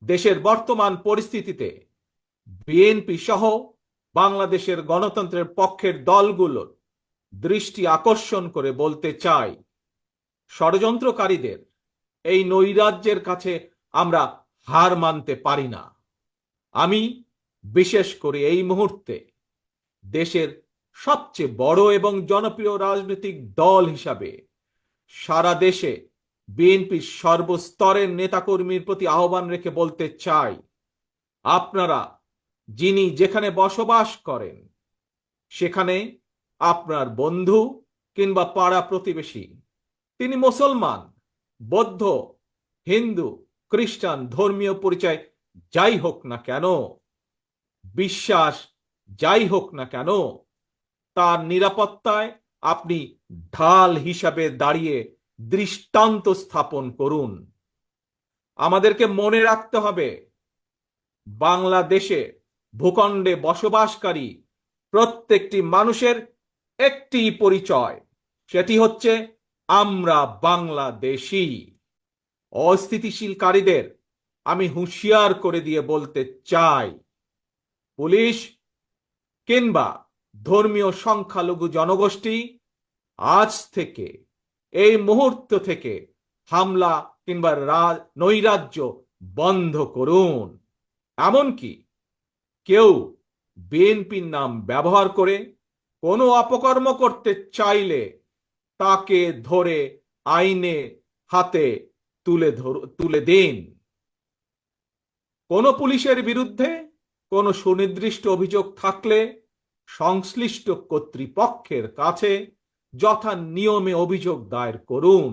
দেশের বর্তমান পরিস্থিতিতে বিএনপি সহ বাংলাদেশের গণতন্ত্রের পক্ষের দলগুলোর দৃষ্টি আকর্ষণ করে বলতে চাই, ষড়যন্ত্রকারীদের এই নৈরাজ্যের কাছে আমরা হার মানতে পারি না। আমি বিশেষ করে এই মুহূর্তে দেশের সবচেয়ে বড় এবং জনপ্রিয় রাজনৈতিক দল হিসাবে সারা দেশে বিএনপির সর্বস্তরের নেতাকর্মীর প্রতি আহ্বান রেখে বলতে চাই, আপনারা যিনি যেখানে বসবাস করেন সেখানে আপনার বন্ধু কিংবা পাড়া প্রতিবেশী, তিনি মুসলমান, বৌদ্ধ, হিন্দু, খ্রিস্টান, ধর্মীয় পরিচয় যাই হোক না কেন, বিশ্বাস যাই হোক না কেন, তার নিরাপত্তায় আপনি ঢাল হিসাবে দাঁড়িয়ে দৃষ্টান্ত স্থাপন করুন। আমাদেরকে মনে রাখতে হবে, বাংলাদেশে ভূখণ্ডে বসবাসকারী প্রত্যেকটি মানুষের একটি পরিচয়, সেটি হচ্ছে আমরা বাংলাদেশী। অস্থিতিশীলকারীদের আমি হুঁশিয়ার করে দিয়ে বলতে চাই, পুলিশ কিংবা ধর্মীয় সংখ্যালঘু জনগোষ্ঠী আজ থেকে, এই মুহূর্ত থেকে হামলা কিংবা নৈরাজ্য বন্ধ করুন। এমনকি কেউ বিএনপির নাম ব্যবহার করে কোনো অপকর্ম করতে চাইলে তাকে ধরে আইনে হাতে তুলে দিন। কোন পুলিশের বিরুদ্ধে কোনো সুনির্দিষ্ট অভিযোগ থাকলে সংশ্লিষ্ট কর্তৃপক্ষের কাছে যথা নিয়মে অভিযোগ দায়ের করুন।